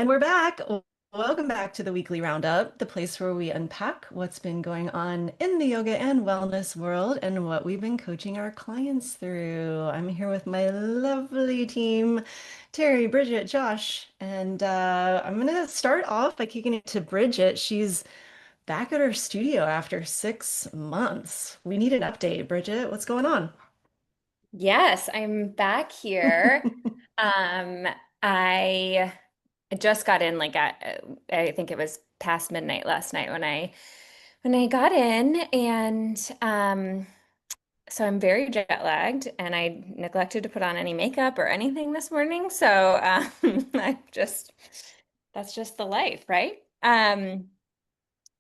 we're back. Welcome back to the Weekly Roundup, the place where we unpack what's been going on in the yoga and wellness world and what we've been coaching our clients through. I'm here with my lovely team, Terry, Bridget, Josh, and I'm going to start off by kicking it to Bridget. She's back at her studio after 6 months. We need an update, Bridget. What's going on? Yes, I'm back here. Um, I just got in I think it was past midnight last night when I got in and so I'm very jet lagged and I neglected to put on any makeup or anything this morning. So I just that's just the life, right?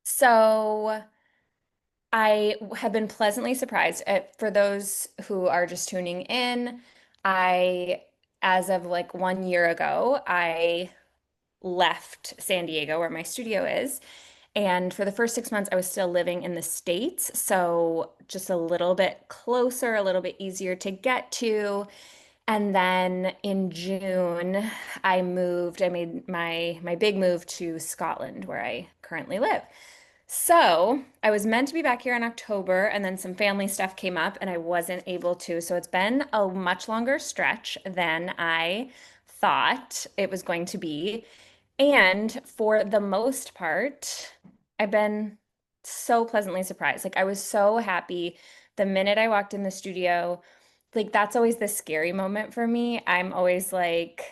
So I have been pleasantly surprised. For those who are just tuning in, I, as of like 1 year ago, I left San Diego, where my studio is. And for the first 6 months, I was still living in the States. So just a little bit closer, a little bit easier to get to. And then in June, I made my big move to Scotland, where I currently live. So I was meant to be back here in October, and then some family stuff came up, and I wasn't able to. So it's been a much longer stretch than I thought it was going to be. And for the most part, I've been so pleasantly surprised. Like I was so happy the minute I walked in the studio. Like that's always the scary moment for me. I'm always like,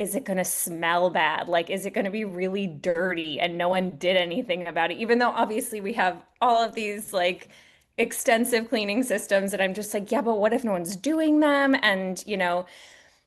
is it going to smell bad? Like, is it going to be really dirty and no one did anything about it? Even though obviously we have all of these like extensive cleaning systems, and I'm just like, yeah, but what if no one's doing them? And,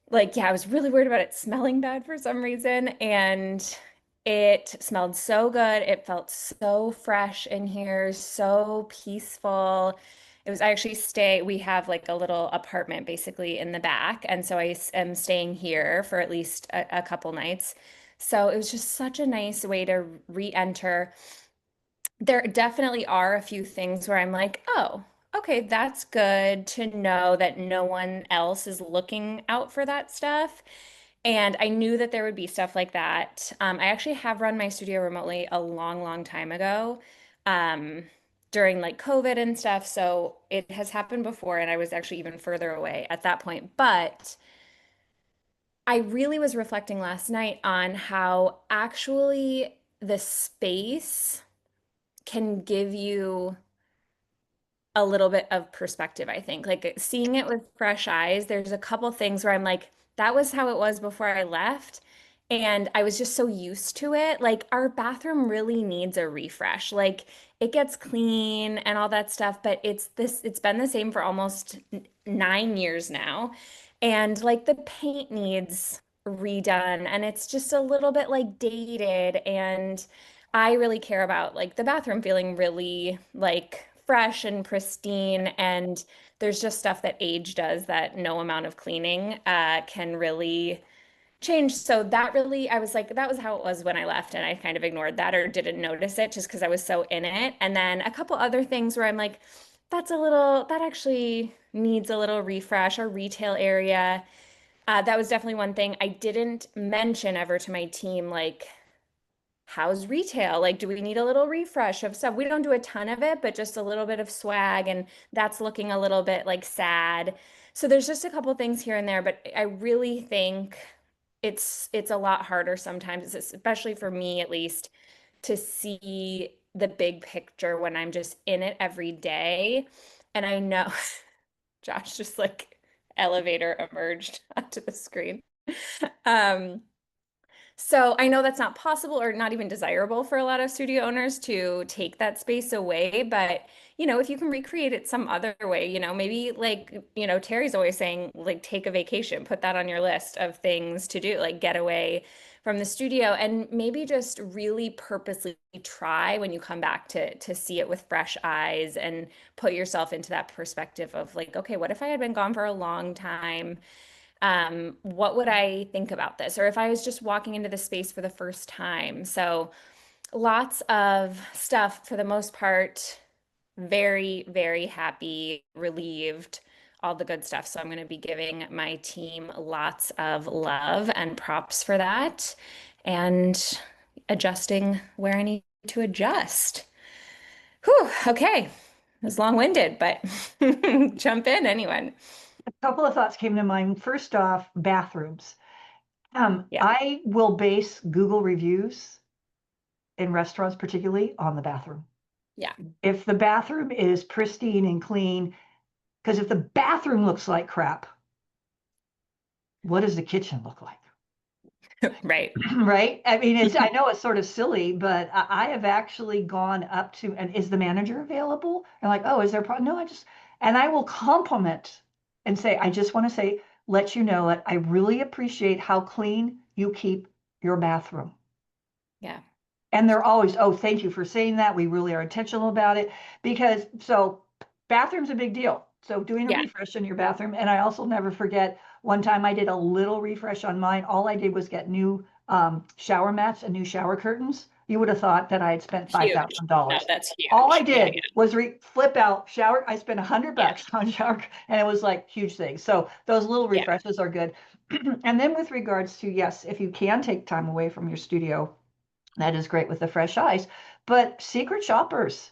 like, yeah, I was really worried about it smelling bad for some reason. And it smelled so good. It felt so fresh in here, so peaceful. It was I actually we have like a little apartment basically in the back. And so am staying here for at least a couple nights. So it was just such a nice way to re-enter. There definitely are a few things where I'm like, oh, okay, that's good to know that no one else is looking out for that stuff. And I knew that there would be stuff like that. I actually have run my studio remotely a long, long time ago, um, during like COVID and stuff. So it has happened before, and I was actually even further away at that point. But I really was reflecting last night on how actually the space can give you a little bit of perspective, I think. Like seeing it with fresh eyes, there's a couple things where I'm like, that was how it was before I left. And I was just so used to it. Like our bathroom really needs a refresh. Like it gets clean and all that stuff, but it's been the same for almost 9 years now. And like the paint needs redone and it's just a little bit like dated. And I really care about like the bathroom feeling really like fresh and pristine. And there's just stuff that age does that no amount of cleaning can really change. So that really, I was like, that was how it was when I left. And I kind of ignored that or didn't notice it just because I was so in it. And then a couple other things where I'm like, that actually needs a little refresh. Our retail area. That was definitely one thing I didn't mention ever to my team, like, how's retail? Like, do we need a little refresh of stuff? We don't do a ton of it, but just a little bit of swag, and that's looking a little bit like sad. So there's just a couple things here and there, but I really think it's a lot harder sometimes, especially for me at least, to see the big picture when I'm just in it every day. And I know Josh just like elevator emerged onto the screen. Um, so I know that's not possible or not even desirable for a lot of studio owners to take that space away, but if you can recreate it some other way, maybe like, Terry's always saying like take a vacation, put that on your list of things to do, like get away from the studio and maybe just really purposely try when you come back to see it with fresh eyes and put yourself into that perspective of like, okay, what if I had been gone for a long time? What would I think about this? Or if I was just walking into the space for the first time. So lots of stuff for the most part, very, very happy, relieved, all the good stuff. So I'm going to be giving my team lots of love and props for that. and adjusting where I need to adjust. Whew, okay. It was long-winded, but jump in, anyone. A couple of thoughts came to mind. First off, bathrooms. Yeah, I will base Google reviews in restaurants, particularly on the bathroom. yeah, If the bathroom is pristine and clean, because if the bathroom looks like crap, what does the kitchen look like? right. Right? I mean, I know it's sort of silly, but I have actually gone up to, and is the manager available? And like, oh, is there a problem? No, and I will compliment and say, I just want to say, let you know that I really appreciate how clean you keep your bathroom. Yeah, And they're always, oh, thank you for saying that. We really are intentional about it because bathroom's a big deal. So doing a yeah, refresh in your bathroom. And I also never forget one time I did a little refresh on mine. All I did was get new shower mats and new shower curtains. You would have thought that I had spent huge. No, $5,000. that's All I huge. Yeah, did was flip out shower. I spent 100 yeah, bucks on shower, and it was like huge things. So those little yeah, refreshes are good. And then with regards to, yes, if you can take time away from your studio, that is great with the fresh eyes. But secret shoppers,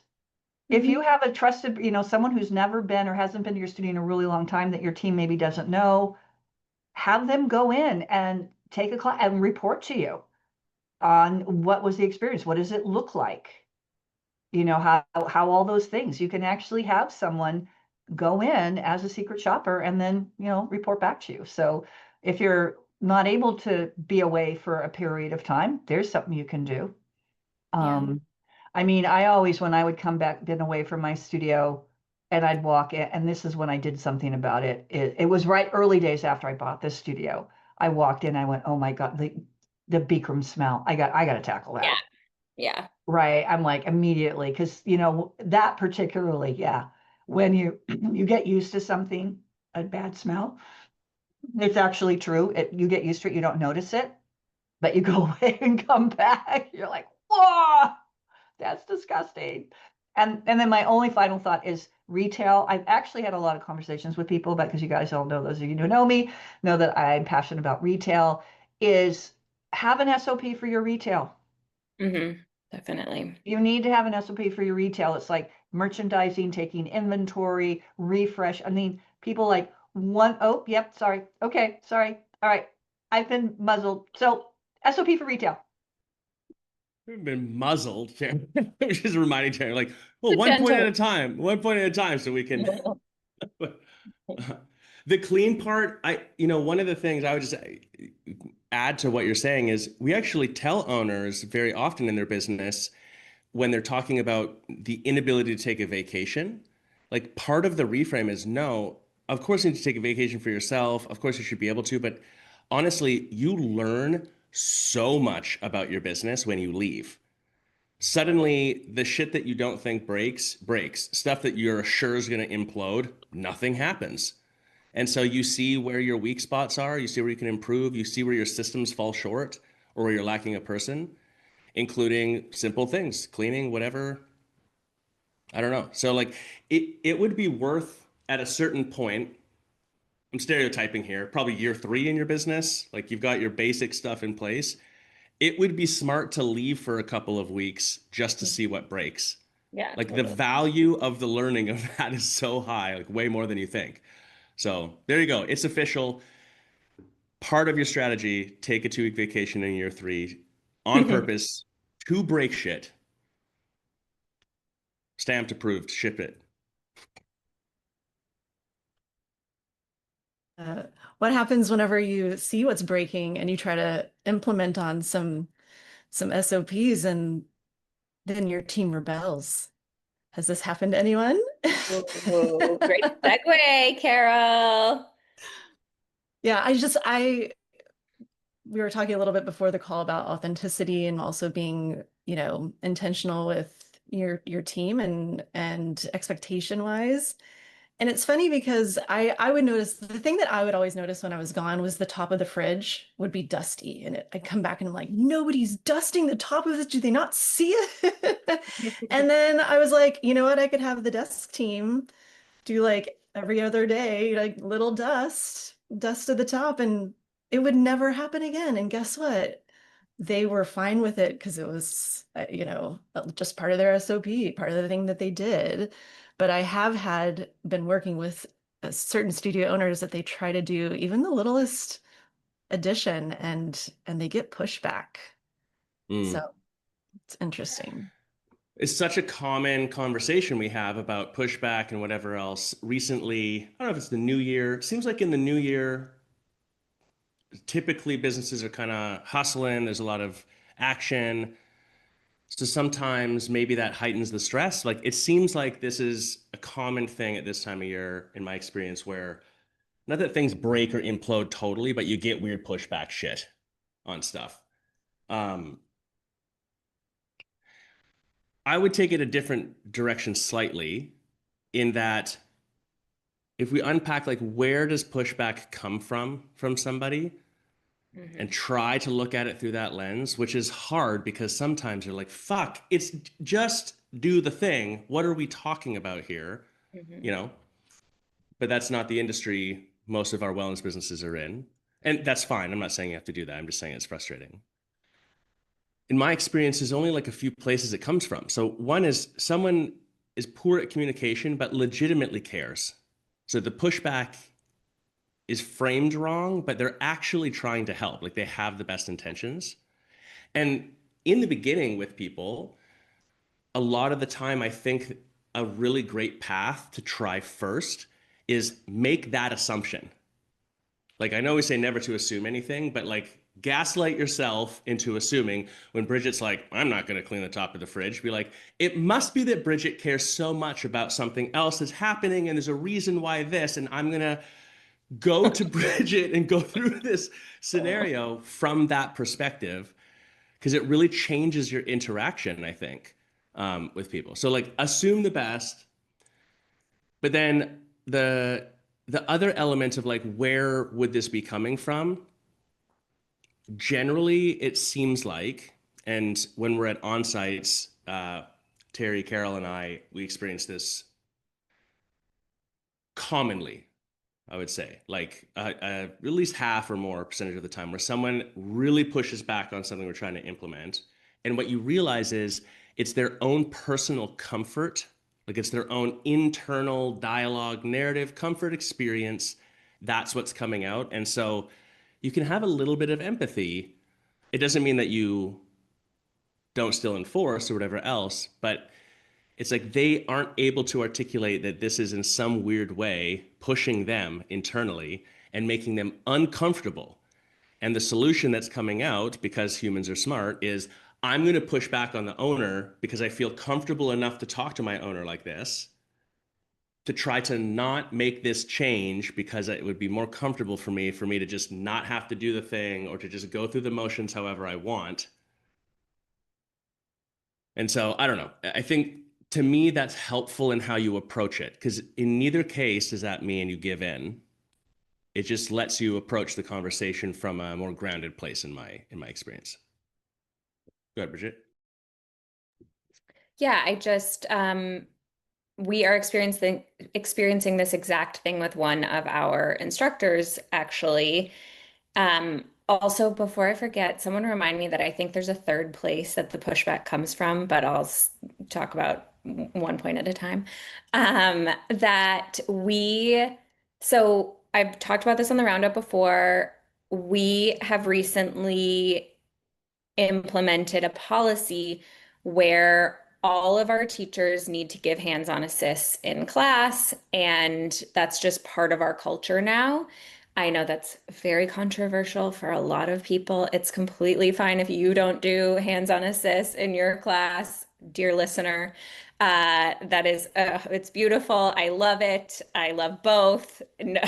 yeah. if you have a trusted, someone who's never been or hasn't been to your studio in a really long time that your team maybe doesn't know, have them go in and take a class and report to you on what was the experience. What does it look like? How all those things. You can actually have someone go in as a secret shopper and then, report back to you. So if you're not able to be away for a period of time, there's something you can do. Yeah. Um, I mean, I always, when I would come back, been away from my studio and I'd walk in, and this is when I did something about it. It was right early days after I bought this studio. I walked in, I went, oh my God, the Beekram smell. I got to tackle Yeah, that. yeah, Right. I'm like immediately, because, that particularly, yeah, when you, you get used to something, a bad smell, it's actually true. You get used to it, you don't notice it, but you go away and come back. You're like, whoa. That's disgusting. And then my only final thought is retail. I've actually had a lot of conversations with people about, because you guys all know, those of you who know me, know that I'm passionate about retail, is have an SOP for your retail. definitely. You need to have an SOP for your retail. It's like merchandising, taking inventory, refresh. I mean, people like oh, yep, sorry. Okay, sorry. All right. I've been muzzled. So SOP for retail. We've been muzzled, which is reminding Terry, like, well, So gentle. one point at a time, so we can. The clean part, one of the things I would just add to what you're saying is we actually tell owners very often in their business when they're talking about the inability to take a vacation, like part of the reframe is no, of course you need to take a vacation for yourself. Of course you should be able to, but honestly, you learn so much about your business when you leave. Suddenly, the shit that you don't think breaks. Stuff that you're sure is going to implode, nothing happens. And so you see where your weak spots are, you see where you can improve, you see where your systems fall short or where you're lacking a person, including simple things, cleaning, whatever. I don't know. So like it would be worth at a certain point, I'm stereotyping here, probably year 3 in your business, like you've got your basic stuff in place. It would be smart to leave for a couple of weeks just to see what breaks. Yeah, Like the totally. value of the learning of that is so high, like way more than you think. So there you go. It's official. Part of your strategy, take a 2-week vacation in year 3 on purpose to break shit. Stamped, approved, ship it. Uh, what happens whenever you see what's breaking and you try to implement on some SOPs and then your team rebels? Has this happened to anyone? Ooh, great segue, Carol. Yeah, we were talking a little bit before the call about authenticity and also being, intentional with your team and expectation wise. And it's funny because I would notice the thing that I would always notice when I was gone was the top of the fridge would be dusty. And I'd come back and I'm like, nobody's dusting the top of it. Do they not see it? And then I was like, you know what? I could have the desk team do like every other day, like little dust to the top, and it would never happen again. And guess what? they were fine with it because it was, just part of their SOP, part of the thing that they did. But I have been working with certain studio owners that they try to do even the littlest addition and they get pushback. Mm. So it's interesting. It's such a common conversation we have about pushback and whatever else. Recently, I don't know if it's the new year. It seems like in the new year, typically businesses are kind of hustling. There's a lot of action. So sometimes maybe that heightens the stress. Like it seems like this is a common thing at this time of year, in my experience, where not that things break or implode totally, but you get weird pushback shit on stuff. Um, I would take it a different direction slightly in that if we unpack like where does pushback come from somebody and try to look at it through that lens, which is hard because sometimes you're like, fuck, it's just do the thing. What are we talking about here? You know, but that's not the industry most of our wellness businesses are in. And that's fine. I'm not saying you have to do that. I'm just saying it's frustrating. In my experience, there's only like a few places it comes from. So one is someone is poor at communication, but legitimately cares. So the pushback is framed wrong, but they're actually trying to help. Like they have the best intentions. And in the beginning with people, a lot of the time, I think a really great path to try first is make that assumption. Like I know we say never to assume anything, but like gaslight yourself into assuming when Bridget's like, I'm not going to clean the top of the fridge, be like, it must be that Bridget cares so much about something else that's happening and there's a reason why this, and I'm going to go to Bridget and go through this scenario from that perspective because it really changes your interaction, I think, with people. So like assume the best, but then the other element of like where would this be coming from? Generally, it seems like, and when we're at on-sites, Terry, Carol, and I, we experience this commonly, I would say, like at least half or more percentage of the time, where someone really pushes back on something we're trying to implement. And what you realize is it's their own personal comfort, like it's their own internal dialogue, narrative, comfort experience. That's what's coming out. And so you can have a little bit of empathy. It doesn't mean that you don't still enforce or whatever else, but it's like they aren't able to articulate that this is in some weird way pushing them internally and making them uncomfortable. And the solution that's coming out, because humans are smart, is I'm going to push back on the owner because I feel comfortable enough to talk to my owner like this, to try to not make this change because it would be more comfortable for me to just not have to do the thing or to just go through the motions however I want. And so I don't know. I think to me, that's helpful in how you approach it, because in neither case does that mean you give in. It just lets you approach the conversation from a more grounded place in my experience. Go ahead, Bridget. Yeah, I just we are experiencing this exact thing with one of our instructors, actually. Also, before I forget, someone remind me that I think there's a third place that the pushback comes from, but I'll talk about one point at a time. That so I've talked about this on the roundup before. We have recently implemented a policy where all of our teachers need to give hands-on assists in class, and that's just part of our culture now. I know that's very controversial for a lot of people. It's completely fine if you don't do hands-on assists in your class, dear listener. That is, it's beautiful. I love it. I love both. No,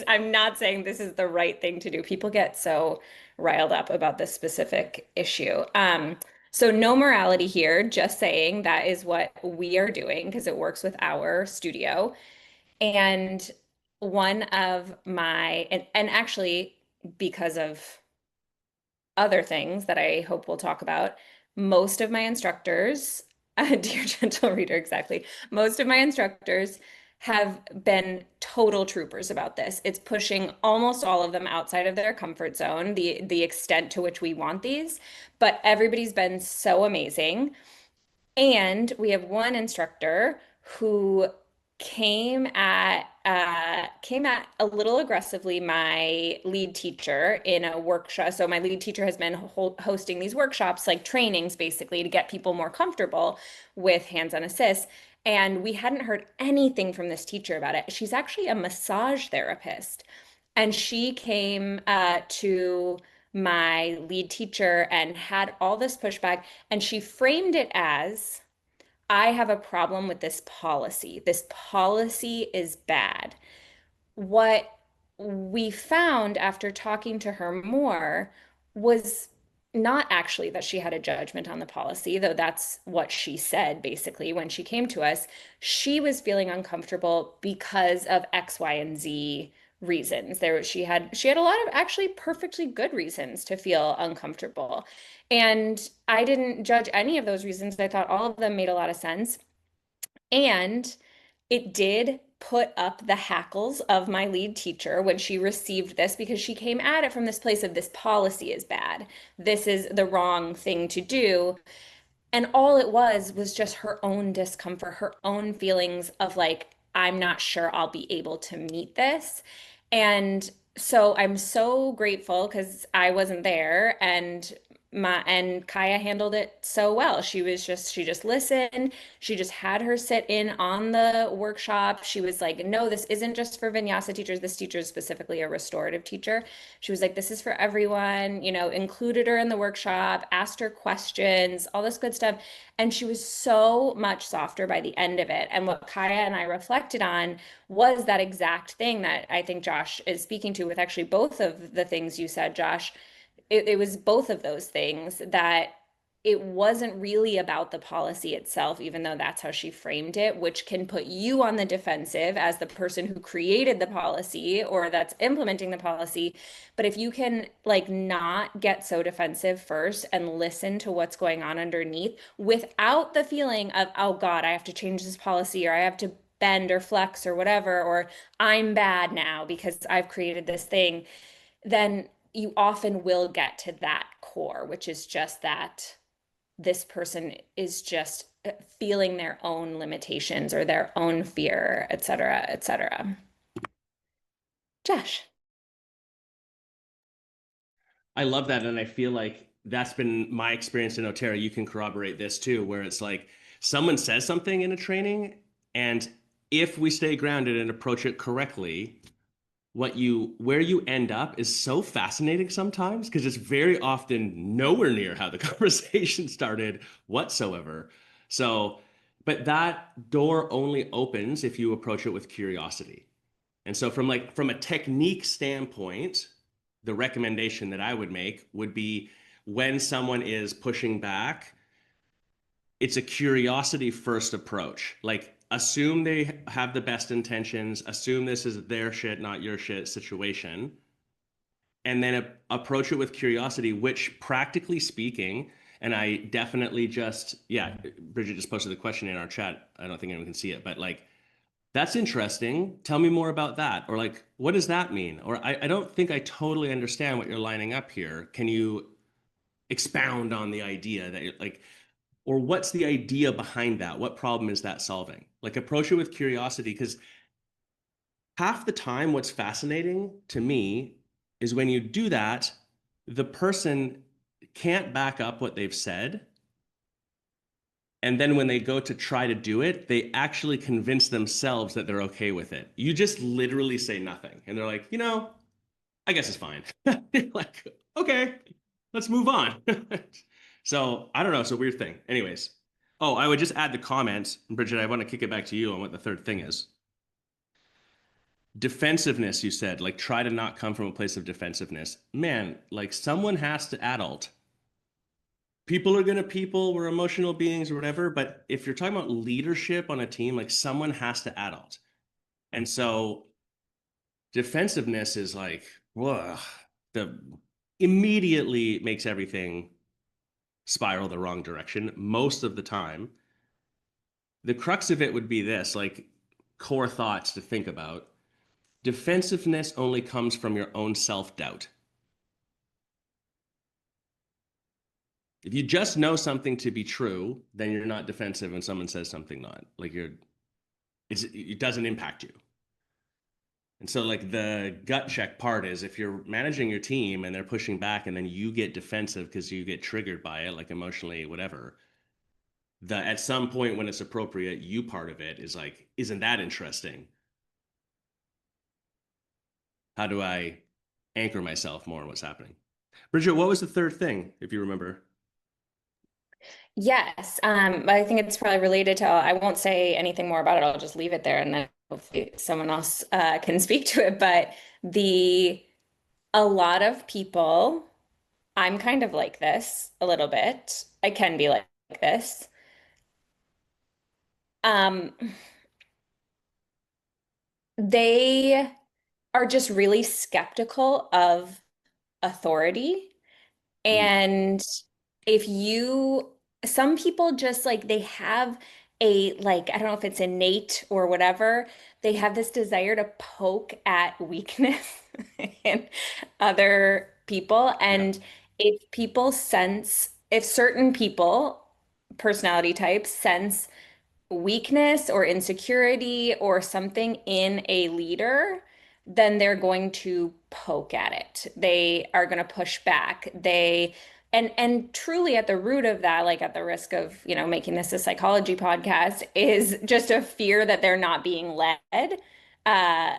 I'm not saying this is the right thing to do. People get so riled up about this specific issue. So no morality here, just saying that is what we are doing because it works with our studio. And one of my, and actually because of other things that I hope we'll talk about, most of my instructors, dear gentle reader, exactly, most of my instructors have been total troopers about this. It's pushing almost all of them outside of their comfort zone, the extent to which we want these, but everybody's been so amazing. And we have one instructor who came at a little aggressively my lead teacher in a workshop. So my lead teacher has been hosting these workshops, like trainings basically, to get people more comfortable with hands-on assist. And we hadn't heard anything from this teacher about it. She's actually a massage therapist. And she came to my lead teacher and had all this pushback. And she framed it as, I have a problem with this policy. This policy is bad. What we found after talking to her more was not actually that she had a judgment on the policy, though that's what she said basically when she came to us. She was feeling uncomfortable because of X, Y, and Z reasons. She had a lot of actually perfectly good reasons to feel uncomfortable. And I didn't judge any of those reasons. I thought all of them made a lot of sense. And it did put up the hackles of my lead teacher when she received this, because she came at it from this place of, this policy is bad. This is the wrong thing to do. And all it was just her own discomfort, her own feelings of like, I'm not sure I'll be able to meet this. And so I'm so grateful because I wasn't there, and Kaya handled it so well. She just listened. She just had her sit in on the workshop. She was like, no, this isn't just for vinyasa teachers. This teacher is specifically a restorative teacher. She was like, this is for everyone, included her in the workshop, asked her questions, all this good stuff. And she was so much softer by the end of it. And what Kaya and I reflected on was that exact thing that I think Josh is speaking to, with actually both of the things you said, Josh. It was both of those things, that it wasn't really about the policy itself, even though that's how she framed it, which can put you on the defensive as the person who created the policy or that's implementing the policy. But if you can like not get so defensive first and listen to what's going on underneath without the feeling of, oh God, I have to change this policy, or I have to bend or flex or whatever, or I'm bad now because I've created this thing, then you often will get to that core, which is just that this person is just feeling their own limitations or their own fear, et cetera, et cetera. Josh. I love that. And I feel like that's been my experience in Otera. You can corroborate this too, where it's like someone says something in a training, and if we stay grounded and approach it correctly, where you end up is so fascinating sometimes, because it's very often nowhere near how the conversation started whatsoever. So, but that door only opens if you approach it with curiosity. And so from a technique standpoint, the recommendation that I would make would be, when someone is pushing back, it's a curiosity first approach. Like, assume they have the best intentions, assume this is their shit, not your shit situation, and then approach it with curiosity, which, practically speaking, and I definitely yeah, Bridget just posted the question in our chat. I don't think anyone can see it, but like, that's interesting. Tell me more about that. Or like, what does that mean? Or I don't think I totally understand what you're lining up here. Can you expound on the idea that you're like, or what's the idea behind that? What problem is that solving? Like, approach it with curiosity, because half the time what's fascinating to me is when you do that, the person can't back up what they've said. And then when they go to try to do it, they actually convince themselves that they're okay with it. You just literally say nothing. And they're like, I guess it's fine. You're like, okay, let's move on. So I don't know. It's a weird thing. Anyways. Oh, I would just add the comments. Bridget, I want to kick it back to you on what the third thing is. Defensiveness, you said, like, try to not come from a place of defensiveness. Man, like, someone has to adult. People are gonna people, we're emotional beings or whatever, but if you're talking about leadership on a team, like, someone has to adult. And so defensiveness is like, whoa, the immediately makes everything spiral the wrong direction most of the time. The crux of it would be this, like, core thoughts to think about. Defensiveness only comes from your own self-doubt. If you just know something to be true, then you're not defensive when someone says something not. Like it doesn't impact you. And so like the gut check part is if you're managing your team and they're pushing back and then you get defensive because you get triggered by it, like emotionally, whatever, at some point when it's appropriate, you part of it is like, isn't that interesting? How do I anchor myself more in what's happening? Bridget, what was the third thing, if you remember? Yes, I think it's probably related to, I won't say anything more about it. I'll just leave it there and then hopefully someone else can speak to it. But a lot of people, I'm kind of like this a little bit. I can be like this. Um, they are just really skeptical of authority. Mm, And if you, some people just like they have like, I don't know if it's innate or whatever, they have this desire to poke at weakness in other people. yeah. And if certain people, personality types, sense weakness or insecurity or something in a leader, then they're going to poke at it. They are going to push back. And truly at the root of that, like at the risk of, making this a psychology podcast, is just a fear that they're not being led uh,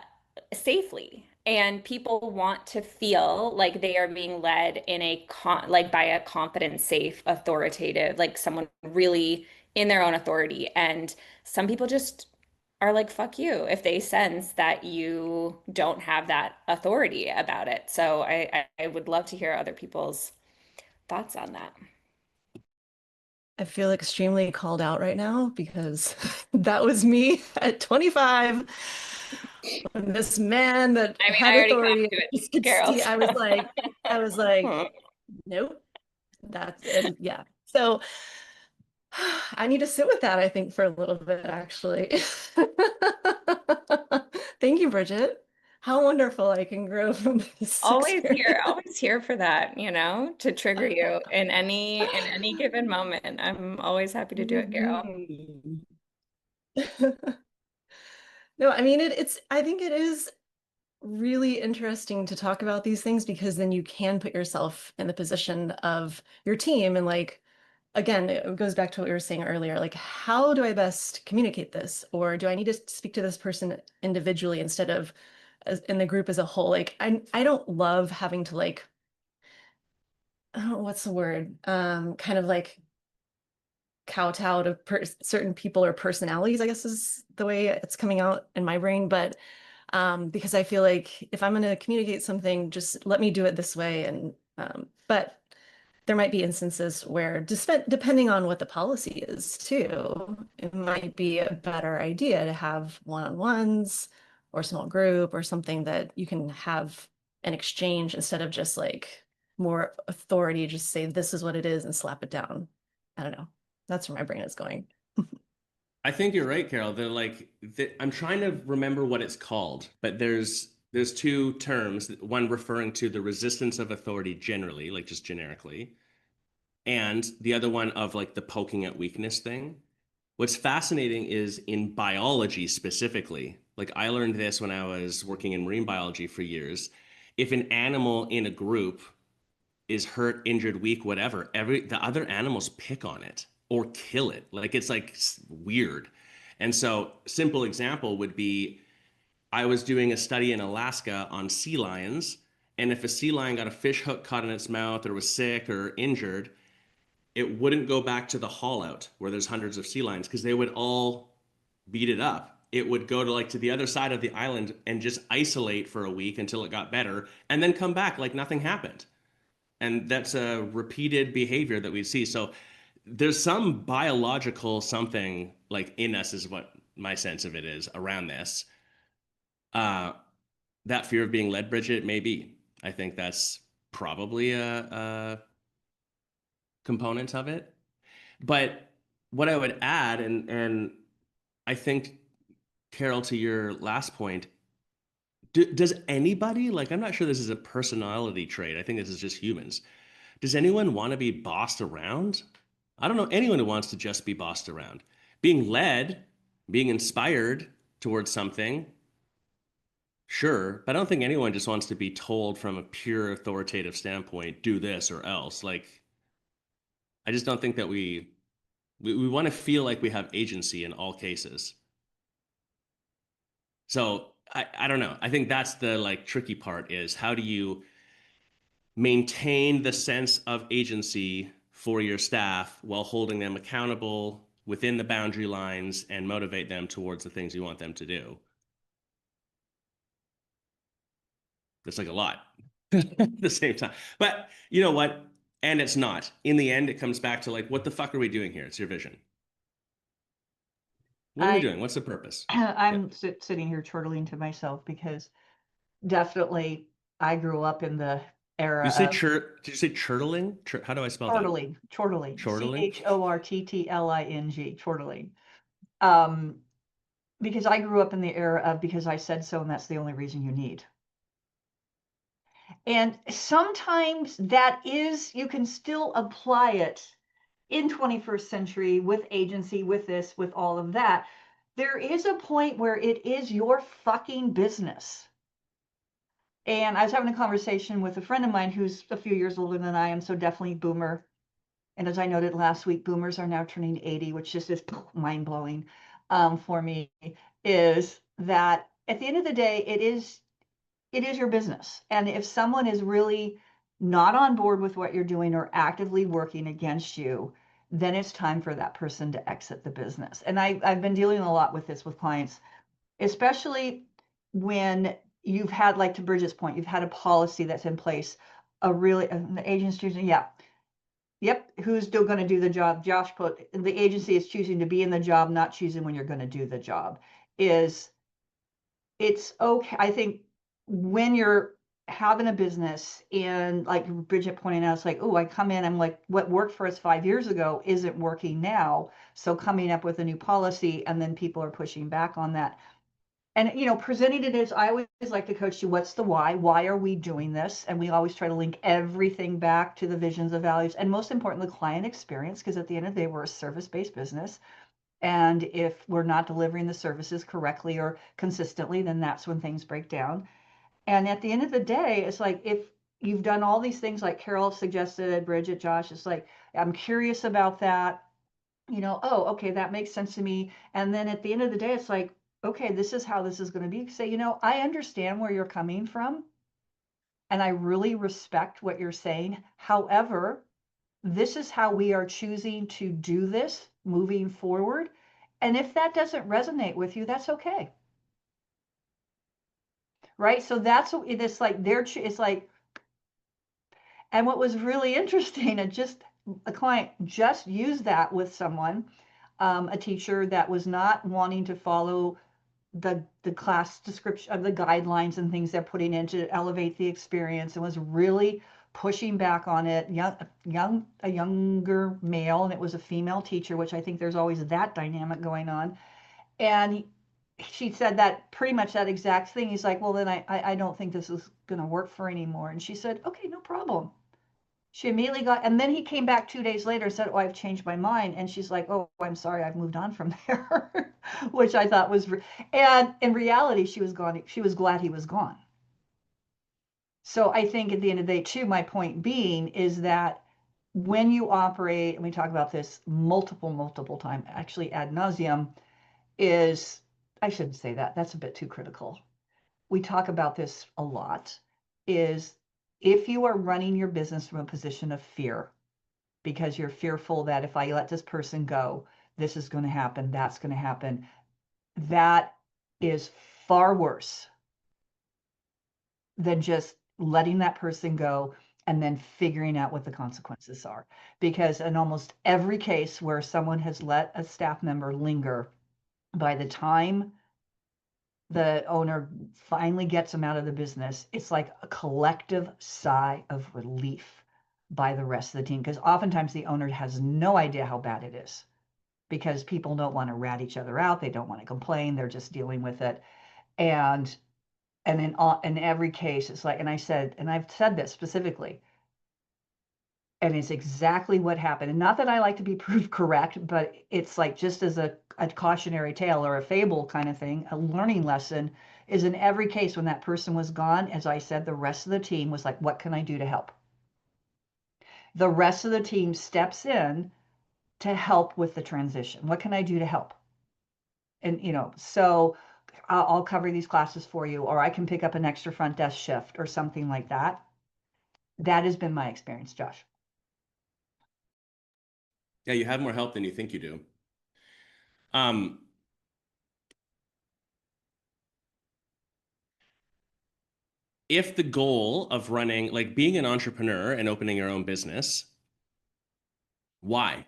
safely. And people want to feel like they are being led in like by a confident, safe, authoritative, like someone really in their own authority. And some people just are like, fuck you, if they sense that you don't have that authority about it. So I would love to hear other people's thoughts on that. I feel extremely called out right now because that was me at 25 when this man that I mean, had I already authority clapped just it, could Carol. see. So. I was like, Hmm. nope, that's it. Yeah. So I need to sit with that, I think, for a little bit, actually. Thank you, Bridget. How wonderful I can grow from this experience. Always here for that, to trigger you in any given moment. I'm always happy to do it, Carol. Mhm. No, I mean I think it is really interesting to talk about these things because then you can put yourself in the position of your team and like again, it goes back to what we were saying earlier, like how do I best communicate this? Or do I need to speak to this person individually instead of in the group as a whole? Like I don't love having to like I don't know what's the word? Kind of like kowtow to certain people or personalities, I guess is the way it's coming out in my brain. But because I feel like if I'm going to communicate something, just let me do it this way. And but there might be instances where, depending on what the policy is too, it might be a better idea to have one-on-ones or small group or something that you can have an exchange instead of just like more authority, just say this is what it is and slap it down. I don't know. That's where my brain is going. I think you're right, Carol. I'm trying to remember what it's called, but there's two terms, one referring to the resistance of authority generally, like just generically, and the other one of like the poking at weakness thing. What's fascinating is in biology specifically, like I learned this when I was working in marine biology for years. If an animal in a group is hurt, injured, weak, whatever, the other animals pick on it or kill it. Like it's like weird. And so, simple example would be I was doing a study in Alaska on sea lions, and if a sea lion got a fish hook caught in its mouth or was sick or injured, it wouldn't go back to the haul out where there's hundreds of sea lions because they would all beat it up. It would go to like to the other side of the island and just isolate for a week until it got better and then come back like nothing happened. And that's a repeated behavior that we see. So there's some biological something like in us is what my sense of it is around this. Uh, that fear of being led, Bridget, maybe. I think that's probably a component of it. But what I would add, and I think Carol, to your last point, Does anybody, like, I'm not sure this is a personality trait. I think this is just humans. Does anyone want to be bossed around? I don't know anyone who wants to just be bossed around. Being led, being inspired towards something, sure, but I don't think anyone just wants to be told from a pure authoritative standpoint, do this or else. Like, I just don't think that we want to feel like we have agency in all cases. So I don't know. I think that's the like tricky part is how do you maintain the sense of agency for your staff while holding them accountable within the boundary lines and motivate them towards the things you want them to do. It's like a lot at the same time. But you know what? And it's not. In the end, it comes back to like, what the fuck are we doing here? It's your vision. What are we doing? What's the purpose? I'm sitting here chortling to myself because definitely I grew up in the era of Did you say chortling? How do I spell that? chortling, Chortling? chortling, chortling. Um, because I grew up in the era of because I said so, and that's the only reason you need. And sometimes that is, you can still apply it in 21st century with agency, with this, with all of that. There is a point where it is your fucking business. And I was having a conversation with a friend of mine who's a few years older than I am, so definitely boomer. And as I noted last week, boomers are now turning 80, which just is mind blowing for me, is that at the end of the day, it is your business. And if someone is really not on board with what you're doing or actively working against you, then it's time for that person to exit the business. And I've been dealing a lot with this with clients, especially when you've had, like to Bridget's point, you've had a policy that's in place, a really, the agent's choosing, yeah, yep, who's still going to do the job? Josh put, the agency is choosing to be in the job, not choosing when you're going to do the job. It's okay. I think when you're having a business and like Bridget pointing out, it's like, oh, I come in, I'm like, what worked for us 5 years ago isn't working now. So coming up with a new policy and then people are pushing back on that. And, presenting it as, I always like to coach you, what's the why? Why are we doing this? And we always try to link everything back to the visions, the values, and most importantly, the client experience, because at the end of the day, we're a service-based business. And if we're not delivering the services correctly or consistently, then that's when things break down. And at the end of the day, it's like, if you've done all these things like Carol suggested, Bridget, Josh, it's like, I'm curious about that. Oh, okay, that makes sense to me. And then at the end of the day, it's like, okay, this is how this is going to be. Say, I understand where you're coming from, and I really respect what you're saying. However, this is how we are choosing to do this moving forward. And if that doesn't resonate with you, that's okay. Right? So that's what it's like. It's like, and what was really interesting, and just a client just used that with someone, a teacher that was not wanting to follow the class description of the guidelines and things they're putting in to elevate the experience, and was really pushing back on it. A younger male, and it was a female teacher, which I think there's always that dynamic going on. And she said that pretty much that exact thing. He's like, well, then I don't think this is going to work for anymore. And she said, okay, no problem. She immediately got, and then he came back 2 days later and said, oh, I've changed my mind. And she's like, oh, I'm sorry, I've moved on from there, which I thought was, and in reality, she was gone. She was glad he was gone. So I think at the end of the day, too, my point being is that when you operate, and we talk about this multiple times, actually ad nauseum, is, I shouldn't say that, that's a bit too critical. We talk about this a lot, is if you are running your business from a position of fear, because you're fearful that if I let this person go, this is going to happen, that's going to happen, that is far worse than just letting that person go and then figuring out what the consequences are. Because in almost every case where someone has let a staff member linger, by the time the owner finally gets them out of the business, it's like a collective sigh of relief by the rest of the team. Because oftentimes the owner has no idea how bad it is, because people don't want to rat each other out. They don't want to complain. They're just dealing with it. And And in every case, it's like, and I've said this specifically, and it's exactly what happened. And not that I like to be proved correct, but it's like, just as a cautionary tale or a fable kind of thing, a learning lesson is, in every case when that person was gone, as I said, the rest of the team was like, what can I do to help? The rest of the team steps in to help with the transition. What can I do to help? And, so I'll cover these classes for you, or I can pick up an extra front desk shift or something like that. That has been my experience, Josh. Yeah, you have more help than you think you do. Um, if the goal of running, like being an entrepreneur and opening your own business, why?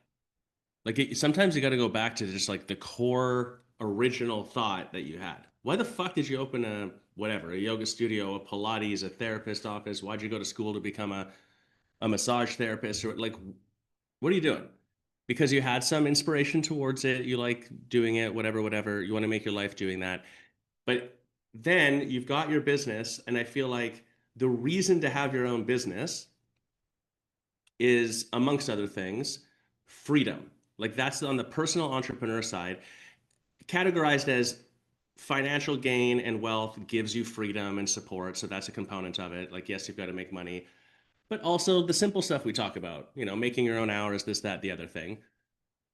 Like sometimes you got to go back to just like the core original thought that you had. Why the fuck did you open a yoga studio, a Pilates, a therapist office? Why'd you go to school to become a massage therapist? Or like, what are you doing? Because you had some inspiration towards it. You like doing it, whatever, whatever. You want to make your life doing that. But then you've got your business, and I feel like the reason to have your own business is, amongst other things, freedom. Like that's on the personal entrepreneur side, categorized as financial gain and wealth gives you freedom and support. So that's a component of it. Like, yes, you've got to make money, but also the simple stuff we talk about, making your own hours, this, that, the other thing,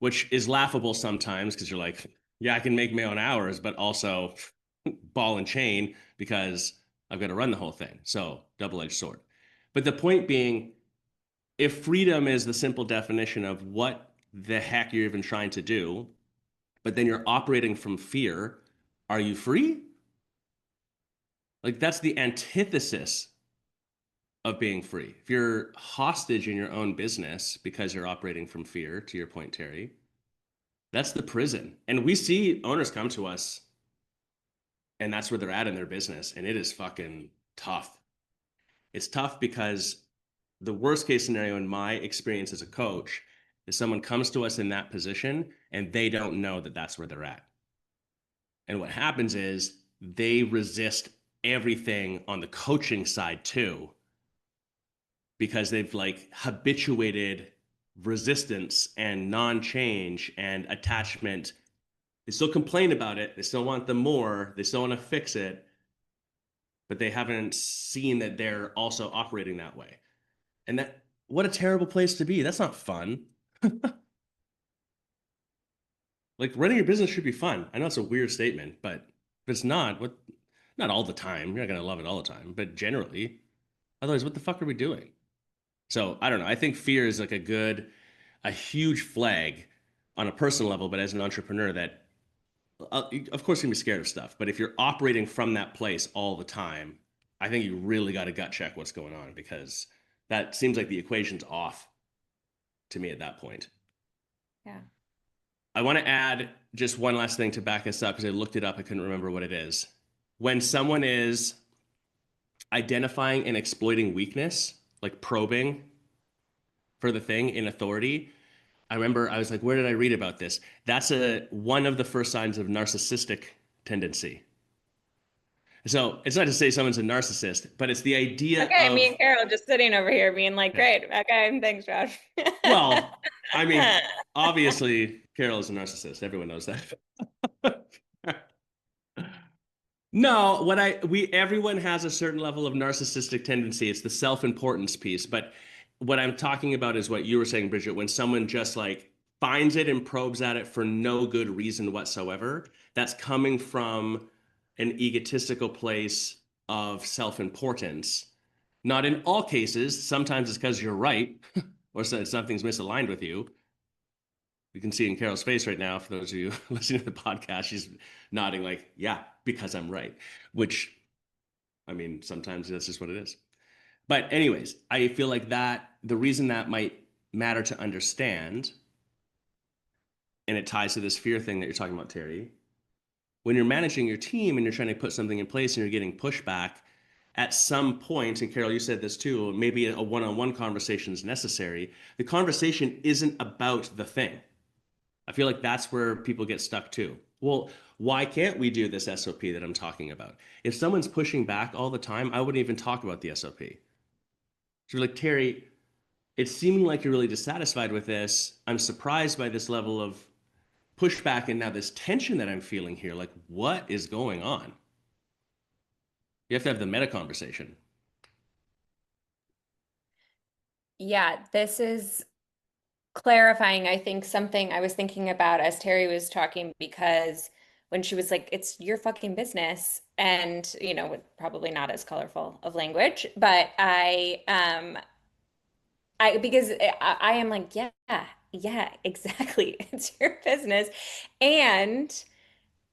which is laughable sometimes because you're like, yeah, I can make my own hours, but also ball and chain because I've got to run the whole thing. So double-edged sword. But the point being, if freedom is the simple definition of what the heck you're even trying to do, but then you're operating from fear, are you free? Like that's the antithesis of being free. If you're hostage in your own business because you're operating from fear, to your point, Terry, that's the prison. And we see owners come to us and that's where they're at in their business. And it is fucking tough. It's tough because the worst case scenario in my experience as a coach is someone comes to us in that position and they don't know that that's where they're at. And what happens is they resist everything on the coaching side too, because they've like habituated resistance and non-change and attachment. They still complain about it. They still want the more. They still want to fix it, but they haven't seen that they're also operating that way. And what a terrible place to be. That's not fun. Like running your business should be fun. I know it's a weird statement, but if it's not all the time. You're not going to love it all the time, but generally, otherwise, what the fuck are we doing? So I don't know. I think fear is like a huge flag on a personal level, but as an entrepreneur, that of course you can be scared of stuff. But if you're operating from that place all the time, I think you really got to gut check what's going on, because that seems like the equation's off to me at that point. Yeah. I want to add just one last thing to back us up because I looked it up. I couldn't remember what it is. When someone is identifying and exploiting weakness, like probing for the thing in authority, I remember I was like, where did I read about this? That's one of the first signs of narcissistic tendency. So it's not to say someone's a narcissist, but it's the idea Okay, me of, and Carol just sitting over here being like, yeah. great. Okay, thanks, Josh. Well, I mean, obviously Carol is a narcissist. Everyone knows that. No, everyone has a certain level of narcissistic tendency. It's the self-importance piece. But what I'm talking about is what you were saying, Bridget, when someone just like finds it and probes at it for no good reason whatsoever, that's coming from an egotistical place of self-importance. Not in all cases. Sometimes it's because you're right, or something's misaligned with you. You can see in Carol's face right now, for those of you listening to the podcast, she's nodding like, yeah, because I'm right, which, I mean, sometimes that's just what it is. But anyways, I feel like the reason that might matter to understand, and it ties to this fear thing that you're talking about, Terry, when you're managing your team and you're trying to put something in place and you're getting pushback, at some point, and Carol, you said this too, maybe a one-on-one conversation is necessary. The conversation isn't about the thing. I feel like that's where people get stuck too. Well, Why can't we do this SOP that I'm talking about? If someone's pushing back all the time, I wouldn't even talk about the SOP. So you're like, Terry, it's seeming like you're really dissatisfied with this. I'm surprised by this level of pushback and now this tension that I'm feeling here. Like, what is going on? You have to have the meta conversation. Yeah, this is clarifying, I think, something I was thinking about as Terry was talking, because when she was like, it's your fucking business, and with probably not as colorful of language, but because I am like, yeah, yeah, exactly. It's your business. And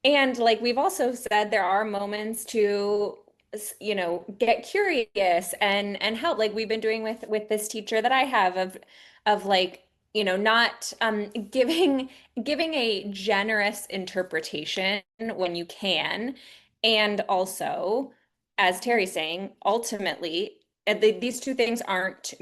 like we've also said, there are moments to, get curious and help, like we've been doing with this teacher that I have of like, not giving a generous interpretation when you can, and also, as Terry's saying, ultimately, these two things aren't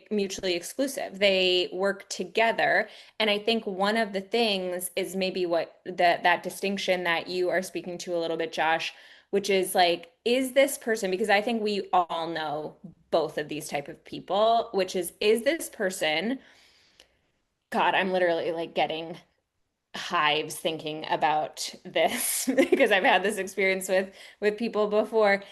mutually exclusive. They work together. And I think one of the things is maybe what that distinction that you are speaking to a little bit, Josh, which is like, is this person, because I think we all know both of these type of people, which is this person, God, I'm literally like getting hives thinking about this because I've had this experience with people before.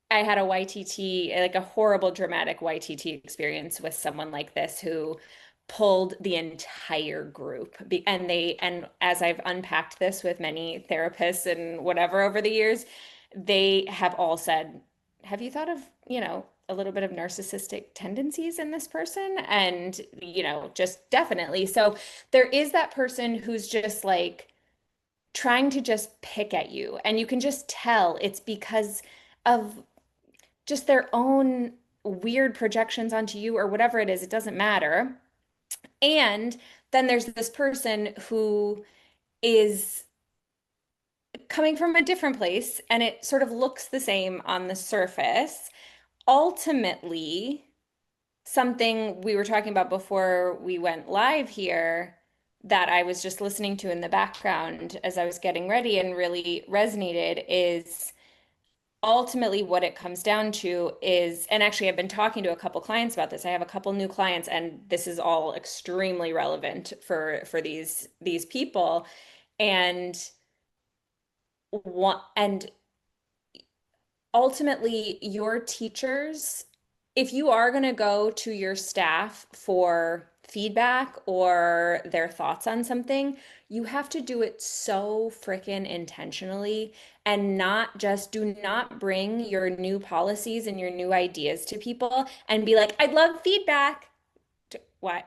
I had a YTT, like a horrible dramatic YTT experience with someone like this who pulled the entire group. And as I've unpacked this with many therapists and whatever over the years, they have all said, have you thought of, a little bit of narcissistic tendencies in this person? And, just definitely. So there is that person who's just like trying to just pick at you, and you can just tell it's because of just their own weird projections onto you or whatever it is. It doesn't matter. And then there's this person who is coming from a different place, and it sort of looks the same on the surface. Ultimately, something we were talking about before we went live here that I was just listening to in the background as I was getting ready and really resonated is ultimately what it comes down to is, and actually I've been talking to a couple clients about this. I have a couple new clients, and this is all extremely relevant for these people. And and ultimately, your teachers, if you are going to go to your staff for feedback or their thoughts on something, you have to do it so freaking intentionally, and not just, do not bring your new policies and your new ideas to people and be like, I'd love feedback. Why?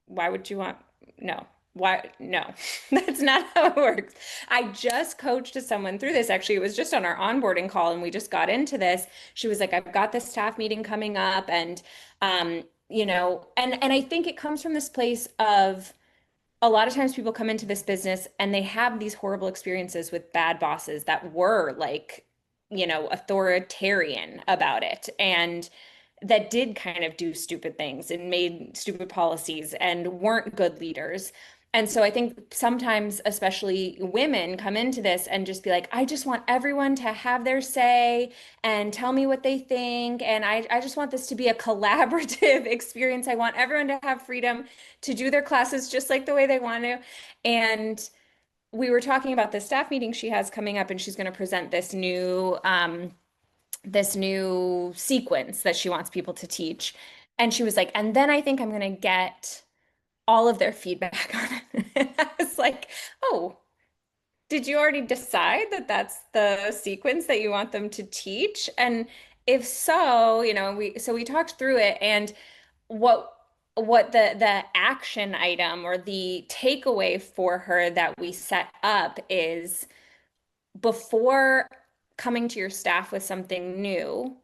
Why would you want? No. Why? No, that's not how it works. I just coached someone through this. Actually, it was just on our onboarding call, and we just got into this. She was like, I've got this staff meeting coming up, and and I think it comes from this place of, a lot of times people come into this business and they have these horrible experiences with bad bosses that were like, authoritarian about it, and that did kind of do stupid things and made stupid policies and weren't good leaders. And so I think sometimes, especially women, come into this and just be like, I just want everyone to have their say and tell me what they think. And I just want this to be a collaborative experience. I want everyone to have freedom to do their classes just like the way they want to. And we were talking about the staff meeting she has coming up, and she's going to present this new sequence that she wants people to teach. And she was like, and then I think I'm going to get all of their feedback on it. And I was like, oh, did you already decide that that's the sequence that you want them to teach? And if so, we talked through it, and what the action item or the takeaway for her that we set up is, before coming to your staff with something new,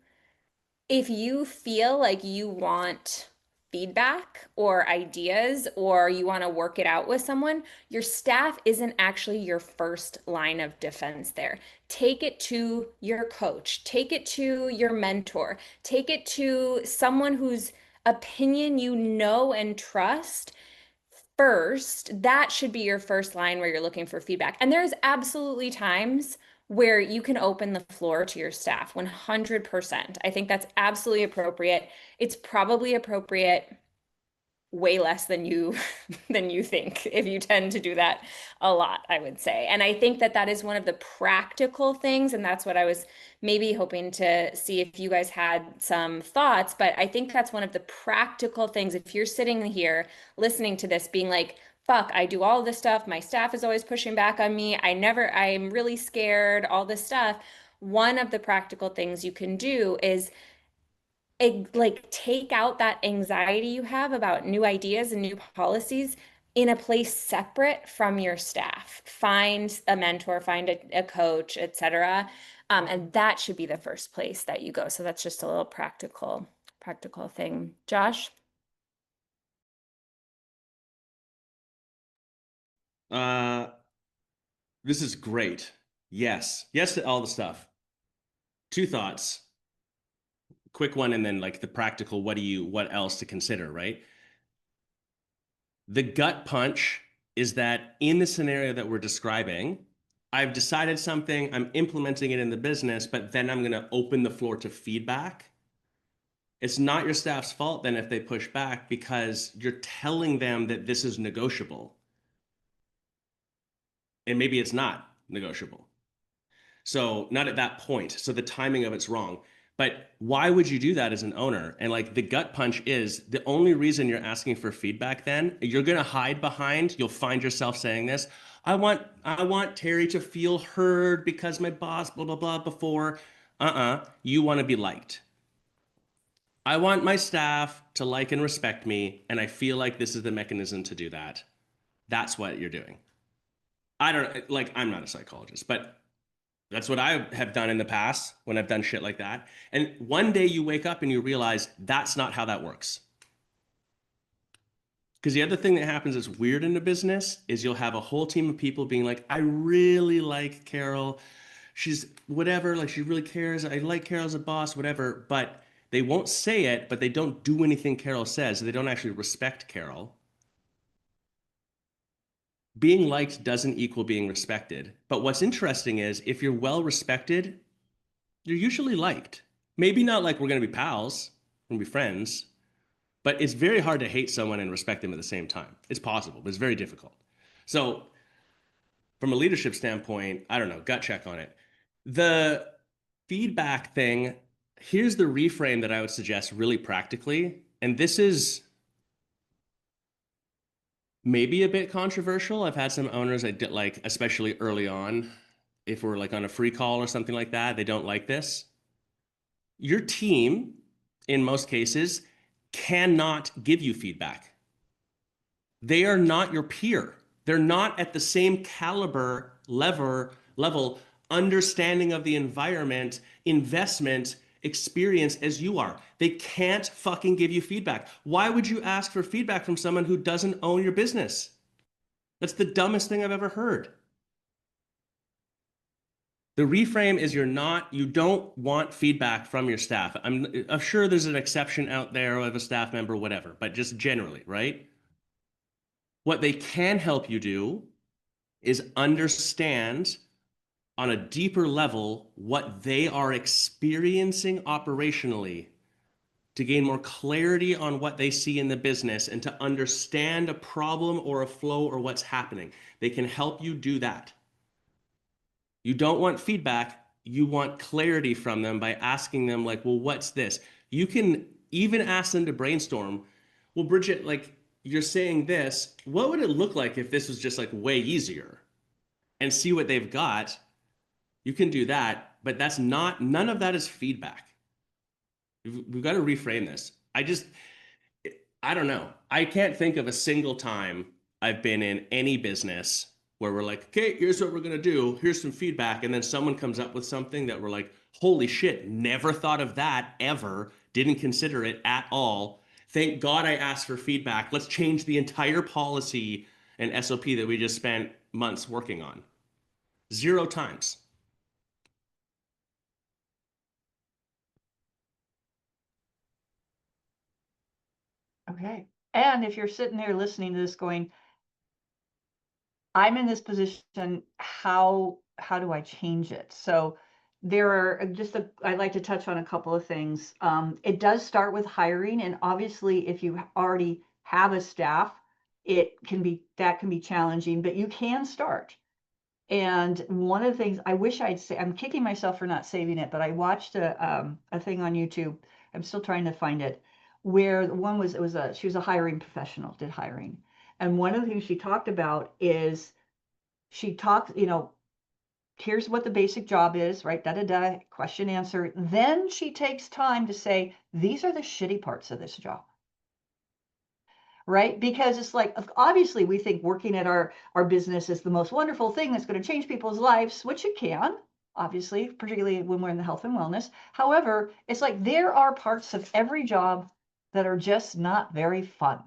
if you feel like you want feedback or ideas, or you want to work it out with someone, your staff isn't actually your first line of defense there. Take it to your coach, take it to your mentor, take it to someone whose opinion you know and trust first, that should be your first line where you're looking for feedback. And there's absolutely times where you can open the floor to your staff 100%. I think that's absolutely appropriate. It's probably appropriate way less than you than you think if you tend to do that a lot, I would say. And I think that that is one of the practical things, and that's what I was maybe hoping to see if you guys had some thoughts. But I think that's one of the practical things. If you're sitting here listening to this being like, fuck, I do all this stuff, my staff is always pushing back on me, I'm really scared, all this stuff, one of the practical things you can do is like take out that anxiety you have about new ideas and new policies in a place separate from your staff. Find a mentor, find a coach, etc. And that should be the first place that you go. So that's just a little practical thing. Josh? This is great. Yes. Yes to all the stuff. Two thoughts. Quick one, and then like the practical, what else to consider, right? The gut punch is that in the scenario that we're describing, I've decided something, I'm implementing it in the business, but then I'm going to open the floor to feedback. It's not your staff's fault then if they push back, because you're telling them that this is negotiable. And maybe it's not negotiable. So not at that point. So the timing of it's wrong. But why would you do that as an owner? And like the gut punch is the only reason you're asking for feedback, then you're going to hide behind, you'll find yourself saying this. I want Terry to feel heard because my boss, blah, blah, blah, before. You want to be liked. I want my staff to like and respect me, and I feel like this is the mechanism to do that. That's what you're doing. I'm not a psychologist, but that's what I have done in the past when I've done shit like that. And one day you wake up and you realize that's not how that works. Because the other thing that happens that's weird in the business is you'll have a whole team of people being like, I really like Carol. She's whatever, like she really cares. I like Carol as a boss, whatever. But they won't say it, but they don't do anything Carol says. They don't actually respect Carol. Being liked doesn't equal being respected. But what's interesting is if you're well respected, you're usually liked. Maybe not like we're going to be pals, we're going to be friends, but it's very hard to hate someone and respect them at the same time. It's possible, but it's very difficult. So, from a leadership standpoint, I don't know, gut check on it. The feedback thing, here's the reframe that I would suggest really practically. And this is maybe a bit controversial. I've had some owners I did like, especially early on, if we're like on a free call or something like that, they don't like this. Your team, in most cases, cannot give you feedback. They are not your peer. They're not at the same caliber, level, understanding of the environment, investment, experience as you are. They can't fucking give you feedback. Why would you ask for feedback from someone who doesn't own your business? That's the dumbest thing I've ever heard. The reframe is you don't want feedback from your staff. I'm sure there's an exception out there of a staff member, whatever, but just generally, right? What they can help you do is understand on a deeper level what they are experiencing operationally to gain more clarity on what they see in the business and to understand a problem or a flow or what's happening. They can help you do that. You don't want feedback. You want clarity from them by asking them like, well, what's this? You can even ask them to brainstorm. Well, Bridget, like you're saying this, what would it look like if this was just like way easier? And see what they've got. You can do that, but none of that is feedback. We've got to reframe this. I don't know. I can't think of a single time I've been in any business where we're like, okay, here's what we're going to do. Here's some feedback. And then someone comes up with something that we're like, holy shit, never thought of that ever. Didn't consider it at all. Thank God I asked for feedback. Let's change the entire policy and SOP that we just spent months working on. 0 times. Okay. And if you're sitting there listening to this going, I'm in this position, how do I change it? So there are I'd like to touch on a couple of things. It does start with hiring, and obviously if you already have a staff, that can be challenging, but you can start. And one of the things I wish I'm kicking myself for not saving it, but I watched a thing on YouTube. I'm still trying to find it, where she was a hiring professional, did hiring. And one of the things she talked about is here's what the basic job is, right? Da da da, question answer. Then she takes time to say, these are the shitty parts of this job. Right? Because it's like, obviously we think working at our business is the most wonderful thing that's going to change people's lives, which it can, obviously, particularly when we're in the health and wellness. However, it's like there are parts of every job that are just not very fun.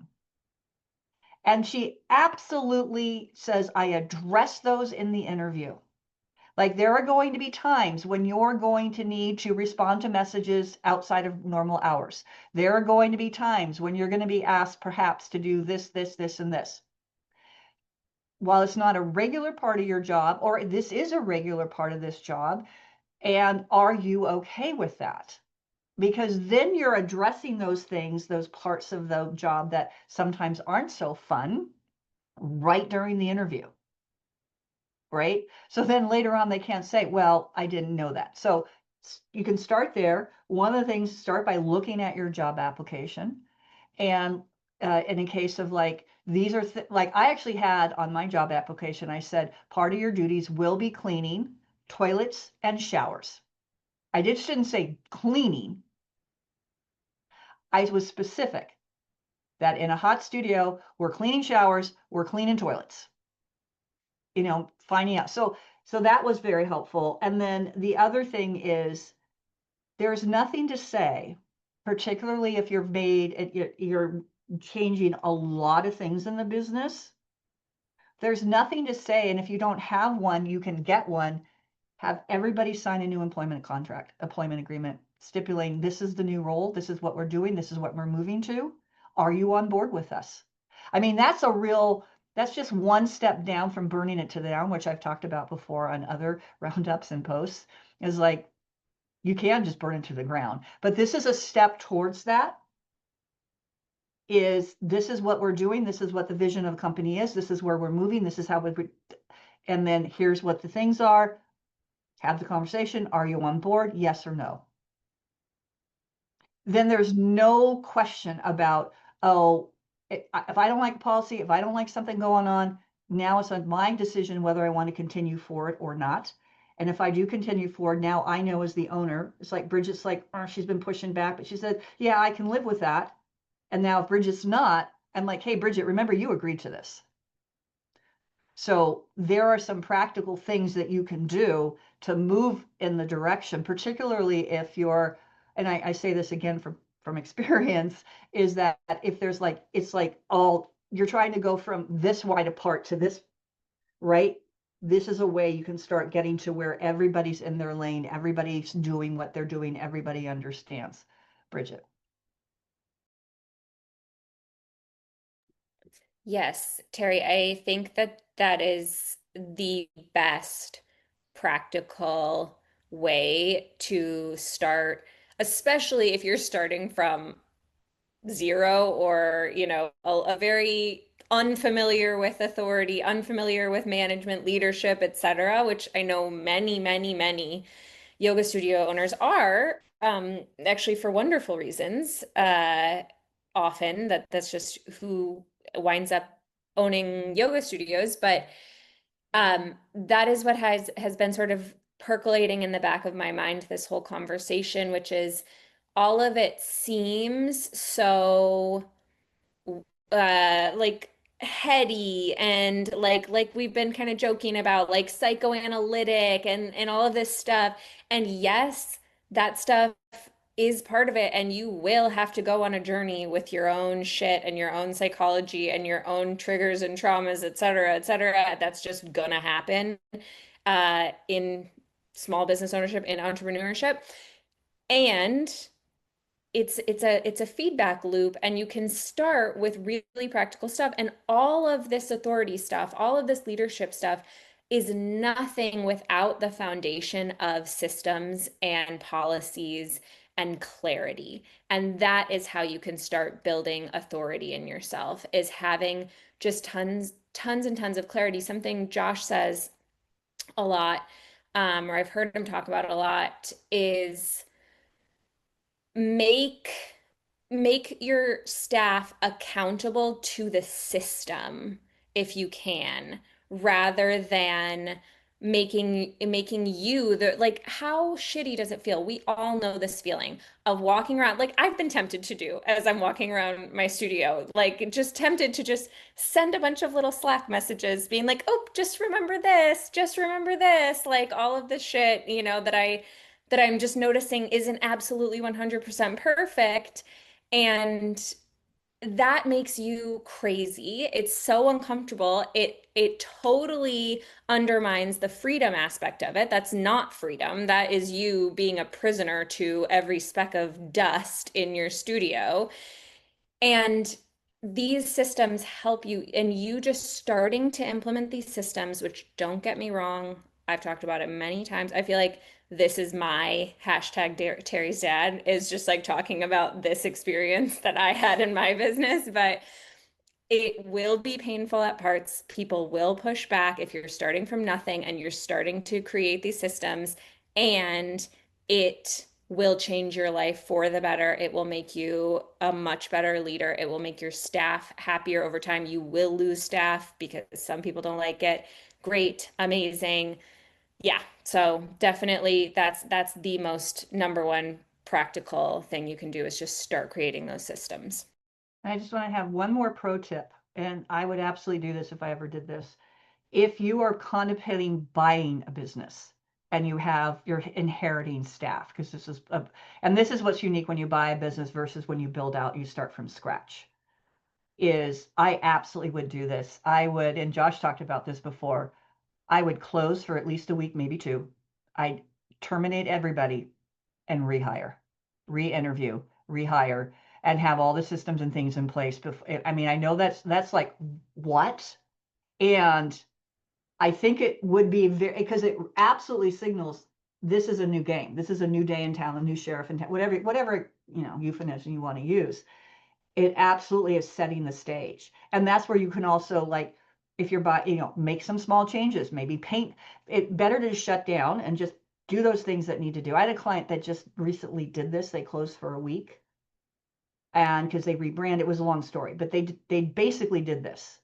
And she absolutely says, I address those in the interview. Like there are going to be times when you're going to need to respond to messages outside of normal hours. There are going to be times when you're going to be asked perhaps to do this, this, this, and this. While it's not a regular part of your job, or this is a regular part of this job, and are you okay with that? Because then you're addressing those things, those parts of the job that sometimes aren't so fun, right during the interview. Right? So then later on, they can't say, well, I didn't know that. So you can start there. One of the things, start by looking at your job application. And in a case of like, these are like I actually had on my job application, I said, part of your duties will be cleaning toilets and showers. I just didn't say cleaning. I was specific that in a hot studio, we're cleaning showers, we're cleaning toilets. Finding out. So that was very helpful. And then the other thing is there's nothing to say, particularly if you're changing a lot of things in the business. There's nothing to say. And if you don't have one, you can get one. Have everybody sign a new employment agreement, stipulating this is the new role. This is what we're doing. This is what we're moving to. Are you on board with us? I mean, that's just one step down from burning it to the ground, which I've talked about before on other roundups and posts, is like, you can just burn it to the ground. But this is a step towards that. This is what we're doing. This is what the vision of the company is. This is where we're moving. This is how and then here's what the things are. Have the conversation. Are you on board? Yes or no? Then there's no question about, if I don't like policy, if I don't like something going on, now it's on my decision whether I want to continue forward or not. And if I do continue forward, now I know as the owner, it's like Bridget's like, oh, she's been pushing back, but she said, yeah, I can live with that. And now if Bridget's not, I'm like, hey, Bridget, remember you agreed to this. So there are some practical things that you can do to move in the direction, particularly if you're, and I say this again from experience, is that if there's like, it's like you're trying to go from this wide apart to this, right? This is a way you can start getting to where everybody's in their lane, everybody's doing what they're doing, everybody understands. Bridget. Yes, Terry, I think that is the best practical way to start, especially if you're starting from zero or, a very unfamiliar with authority, unfamiliar with management, leadership, etc., which I know many, many, many yoga studio owners are, actually for wonderful reasons. Often that's just who winds up owning yoga studios, but that is what has been sort of percolating in the back of my mind this whole conversation, which is all of it seems so like heady and like we've been kind of joking about, like psychoanalytic and all of this stuff. And yes, that stuff is part of it, and you will have to go on a journey with your own shit and your own psychology and your own triggers and traumas, et cetera, et cetera. That's just gonna happen in small business ownership, in entrepreneurship. And it's a feedback loop, and you can start with really practical stuff, and all of this authority stuff, all of this leadership stuff is nothing without the foundation of systems and policies and clarity. And that is how you can start building authority in yourself, is having just tons and tons of clarity. Something Josh says a lot, or I've heard him talk about a lot, is make make your staff accountable to the system if you can, rather than making you the, like, how shitty does it feel? We all know this feeling of walking around, like I've been tempted to do as I'm walking around my studio, like just tempted to just send a bunch of little Slack messages being like, oh, just remember this, like all of this shit, that I'm just noticing isn't absolutely 100% perfect. And that makes you crazy. It's so uncomfortable. It totally undermines the freedom aspect of it. That's not freedom. That is you being a prisoner to every speck of dust in your studio. And these systems help you, and you just starting to implement these systems, which, don't get me wrong, I've talked about it many times. I feel like this is my hashtag Terry's dad, is just like talking about this experience that I had in my business, but it will be painful at parts. People will push back if you're starting from nothing and you're starting to create these systems, and it will change your life for the better. It will make you a much better leader. It will make your staff happier over time. You will lose staff because some people don't like it. Great, amazing. Yeah, so definitely that's the most number one practical thing you can do, is just start creating those systems. I just want to have one more pro tip, and I would absolutely do this if I ever did this. If you are contemplating buying a business and you're inheriting staff, because this is what's unique when you buy a business versus when you build out, you start from scratch, is I absolutely would do this. I would, and Josh talked about this before, I would close for at least a week, maybe two. I'd terminate everybody and rehire, re-interview, rehire, and have all the systems and things in place before. I mean, I know that's like, what? And I think it would be very, because it absolutely signals this is a new game. This is a new day in town, a new sheriff in town, whatever euphemism you want to use. It absolutely is setting the stage. And that's where you can also, like, if you're make some small changes, maybe paint it. Better to shut down and just do those things that need to do. I had a client that just recently did this. They closed for a week, and because they rebranded, it was a long story, but they basically did this.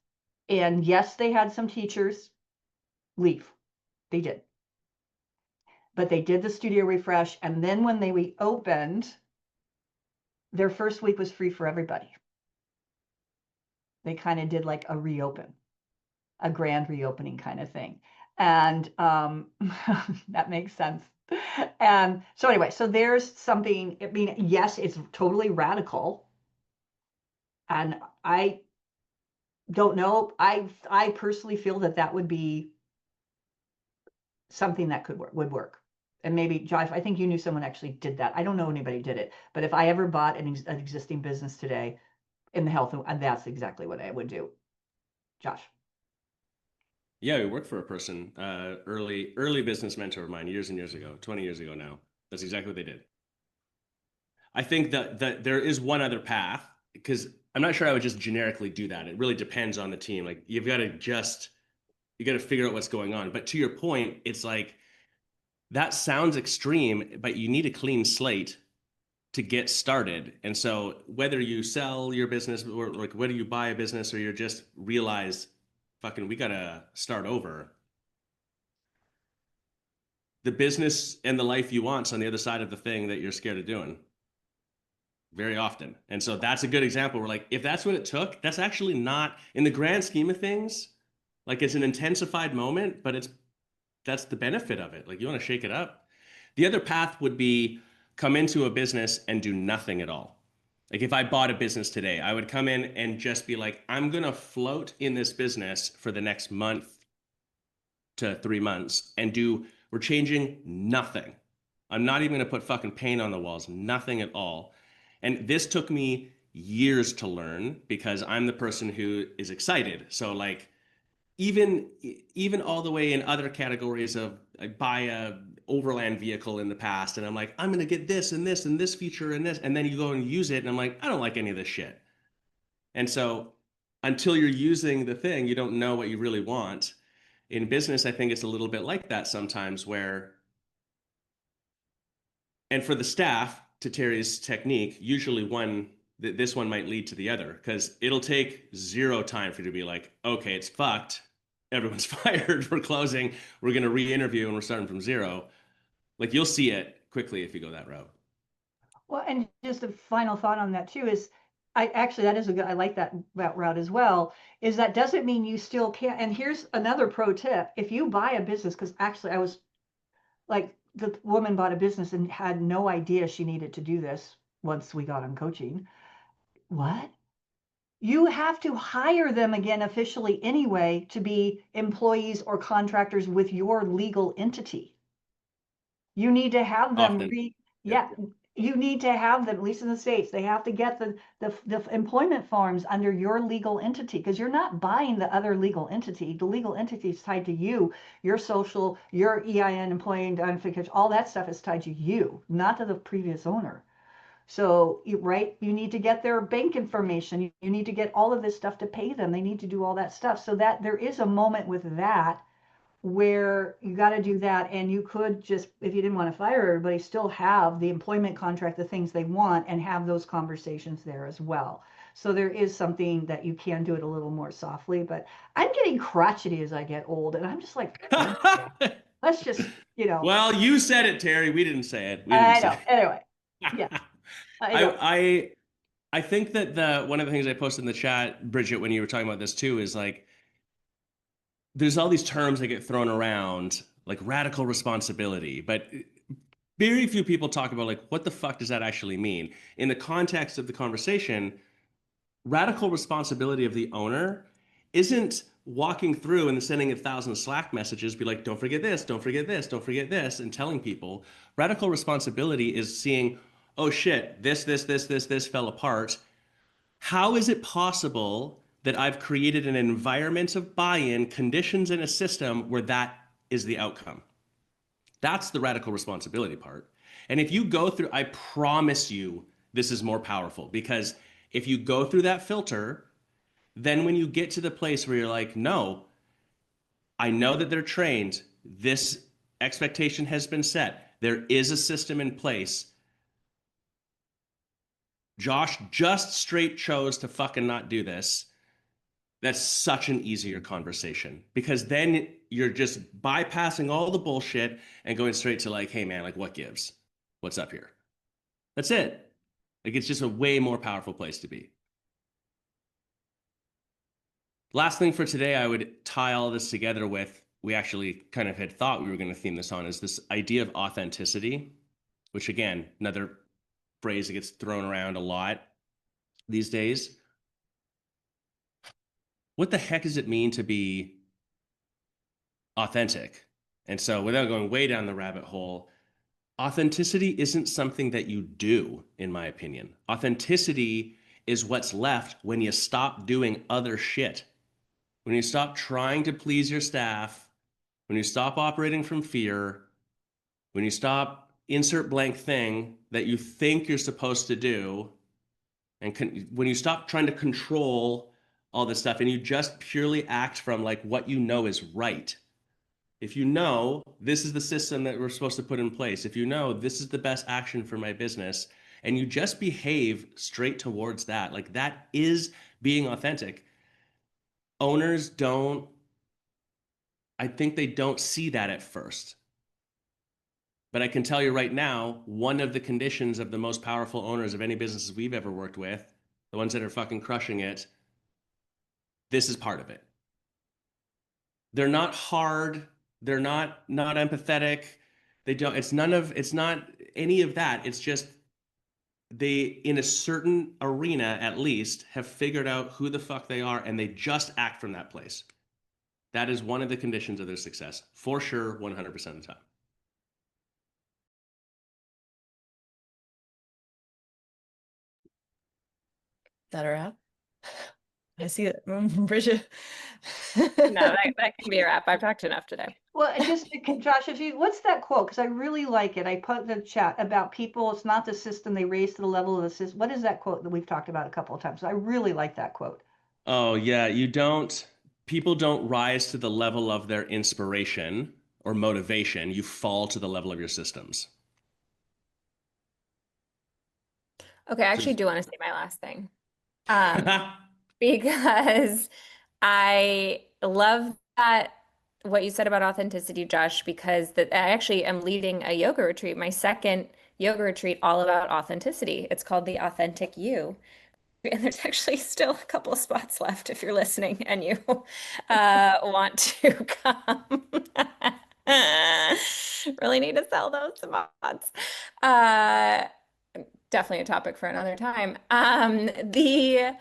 And yes, they had some teachers leave. They did. But they did the studio refresh, and then when they reopened, their first week was free for everybody. They kind of did like a reopen, a grand reopening kind of thing. And that makes sense. And so anyway, so there's something, I mean, yes, it's totally radical. And I don't know, I personally feel that would be something that would work. And maybe, Josh, I think you knew someone actually did that. I don't know anybody did it, but if I ever bought an existing business today in the health, and that's exactly what I would do. Josh. Yeah, we worked for a person, early business mentor of mine years and years ago, 20 years ago now. That's exactly what they did. I think that there is one other path, because I'm not sure I would just generically do that. It really depends on the team. Like, you got to figure out what's going on. But to your point, it's like, that sounds extreme, but you need a clean slate to get started. And so whether you sell your business, or like whether you buy a business, or you just realize, fucking, we got to start over, the business and the life you want's on the other side of the thing that you're scared of doing very often. And so that's a good example where, like, if that's what it took, that's actually not, in the grand scheme of things, like, it's an intensified moment, but that's the benefit of it. Like, you want to shake it up. The other path would be come into a business and do nothing at all. Like, if I bought a business today, I would come in and just be like, I'm going to float in this business for the next month to 3 months and we're changing nothing. I'm not even going to put fucking paint on the walls, nothing at all. And this took me years to learn because I'm the person who is excited. So like even even all the way in other categories of I buy a overland vehicle in the past and I'm like, I'm gonna get this and this and this feature and this, and then you go and use it and I'm like, I don't like any of this shit. And so until you're using the thing, you don't know what you really want. In business, I think it's a little bit like that sometimes where, and for the staff, to Terry's technique, usually this one might lead to the other because it'll take zero time for you to be like, okay, it's fucked. Everyone's fired. We're closing. We're going to re-interview and we're starting from zero. Like you'll see it quickly if you go that route. Well, and just a final thought on that too is, I actually, that is a good, I like that route as well, is that doesn't mean you still can't. And here's another pro tip. If you buy a business, because actually I was like, the woman bought a business and had no idea she needed to do this once we got on coaching. What? You have to hire them again officially anyway to be employees or contractors with your legal entity. You need to have them Often. yeah, Yep. you need to have them, at least in the States, they have to get the employment forms under your legal entity because you're not buying the other legal entity. The legal entity is tied to you, your social, your EIN, employee identification, all that stuff is tied to you, not to the previous owner. So, right, you need to get their bank information. You need to get all of this stuff to pay them. They need to do all that stuff. So that there is a moment with that where you got to do that. And you could just, if you didn't want to fire everybody, still have the employment contract, the things they want, and have those conversations there as well. So there is something that you can do it a little more softly, but I'm getting crotchety as I get old. And I'm just like, let's just, Well, you said it, Terry. We didn't say it. We didn't I say know. Anyway, yeah, it. I know. I think that the one of the things I posted in the chat, Bridget, when you were talking about this too, is like there's all these terms that get thrown around, like radical responsibility, but very few people talk about like what the fuck does that actually mean? In the context of the conversation, radical responsibility of the owner isn't walking through and sending 1,000 Slack messages, be like, don't forget this, don't forget this, don't forget this, and telling people. Radical responsibility is seeing, oh shit, this fell apart. How is it possible that I've created an environment of buy-in, conditions in a system where that is the outcome? That's the radical responsibility part. And if you go through, I promise you, this is more powerful because if you go through that filter, then when you get to the place where you're like, no, I know that they're trained, this expectation has been set, there is a system in place. Josh just straight chose to fucking not do this. That's such an easier conversation because then you're just bypassing all the bullshit and going straight to like, hey man, like what gives? What's up here? That's it. Like it's just a way more powerful place to be. Last thing for today, I would tie all this together with, we actually kind of had thought we were going to theme this on, is this idea of authenticity, which again, another phrase that gets thrown around a lot these days. What the heck does it mean to be authentic? And so without going way down the rabbit hole, authenticity isn't something that you do, in my opinion. Authenticity is what's left when you stop doing other shit. When you stop trying to please your staff, when you stop operating from fear, when you stop insert blank thing that you think you're supposed to do, and when you stop trying to control all this stuff and you just purely act from like what you know is right. If you know this is the system that we're supposed to put in place, if you know this is the best action for my business, and you just behave straight towards that, like that is being authentic. Owners don't, I think they don't see that at first. But I can tell you right now, one of the conditions of the most powerful owners of any businesses we've ever worked with, the ones that are fucking crushing it, this is part of it. They're not hard, they're not empathetic. They don't, it's not any of that. It's just they, in a certain arena at least, have figured out who the fuck they are and they just act from that place. That is one of the conditions of their success, for sure, 100% of the time. that a wrap? I see it. Bridget. No, that can be a wrap. I've talked enough today. Well, Josh, what's that quote? Because I really like it. I put in the chat about people. It's not the system. They raise to the level of the system. What is that quote that we've talked about a couple of times? I really like that quote. Oh, yeah. People don't rise to the level of their inspiration or motivation. You fall to the level of your systems. Okay, I actually do want to say my last thing. Because I love that what you said about authenticity, Josh, because I actually am leading a yoga retreat, my second yoga retreat, all about authenticity. It's called the Authentic You. And there's actually still a couple of spots left if you're listening and you want to come. Really need to sell those spots. Definitely a topic for another time. The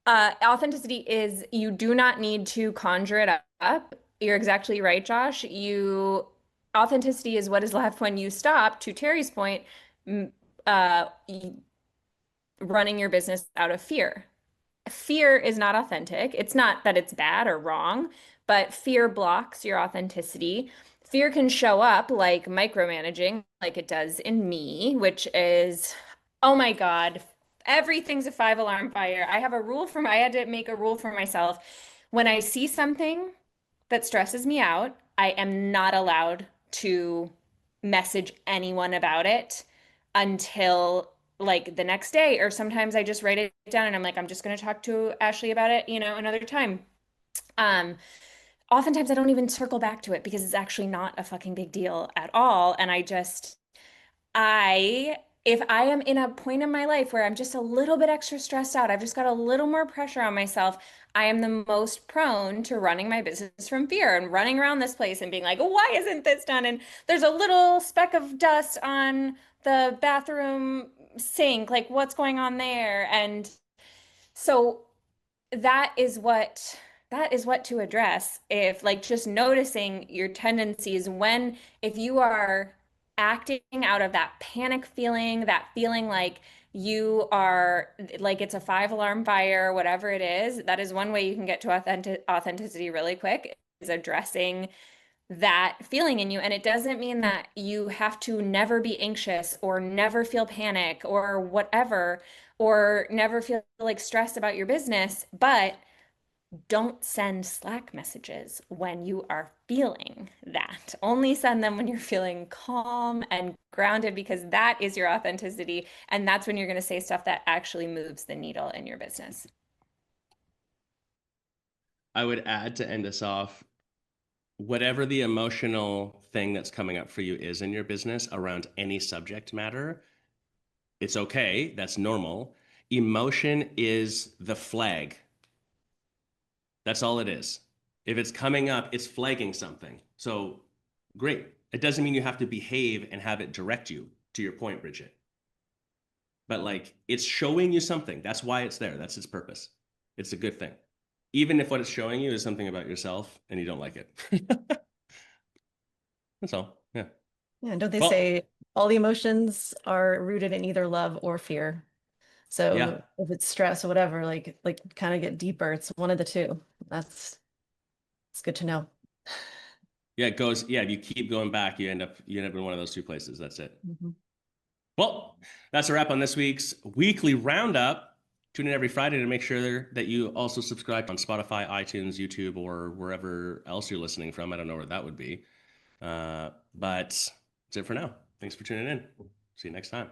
authenticity is you do not need to conjure it up. You're exactly right, Josh. Authenticity is what is left when you stop, to Terry's point, uh, running your business out of fear. Fear is not authentic. It's not that it's bad or wrong, but fear blocks your authenticity. Fear can show up like micromanaging, like it does in me, which is, oh my God, everything's a 5 alarm fire. I had to make a rule for myself. When I see something that stresses me out, I am not allowed to message anyone about it until like the next day, or sometimes I just write it down and I'm like, I'm just going to talk to Ashley about it, another time. Oftentimes I don't even circle back to it because it's actually not a fucking big deal at all. And if I am in a point in my life where I'm just a little bit extra stressed out, I've just got a little more pressure on myself, I am the most prone to running my business from fear and running around this place and being like, why isn't this done? And there's a little speck of dust on the bathroom sink, like what's going on there? And so that is what to address, if like just noticing your tendencies if you are acting out of that panic feeling, that feeling like you are like it's a 5 alarm fire, whatever it is. That is one way you can get to authenticity really quick, is addressing that feeling in you. And it doesn't mean that you have to never be anxious or never feel panic or whatever, or never feel like stressed about your business, but don't send Slack messages when you are feeling that. Only send them when you're feeling calm and grounded, because that is your authenticity. And that's when you're going to say stuff that actually moves the needle in your business. I would add, to end us off, whatever the emotional thing that's coming up for you is in your business around any subject matter, it's okay. That's normal. Emotion is the flag. That's all it is. If it's coming up, it's flagging something. So great. It doesn't mean you have to behave and have it direct you, to your point, Bridget. But like, it's showing you something. That's why it's there. That's its purpose. It's a good thing. Even if what it's showing you is something about yourself and you don't like it. That's all. Yeah. Yeah, and don't they say all the emotions are rooted in either love or fear? So yeah. if it's stress or whatever, like kind of get deeper. It's one of the two. It's good to know. Yeah, it goes. Yeah, if you keep going back, you end up in one of those two places. That's it. Mm-hmm. Well, that's a wrap on this week's Weekly Roundup. Tune in every Friday to make sure that you also subscribe on Spotify, iTunes, YouTube, or wherever else you're listening from. I don't know where that would be. But that's it for now. Thanks for tuning in. See you next time.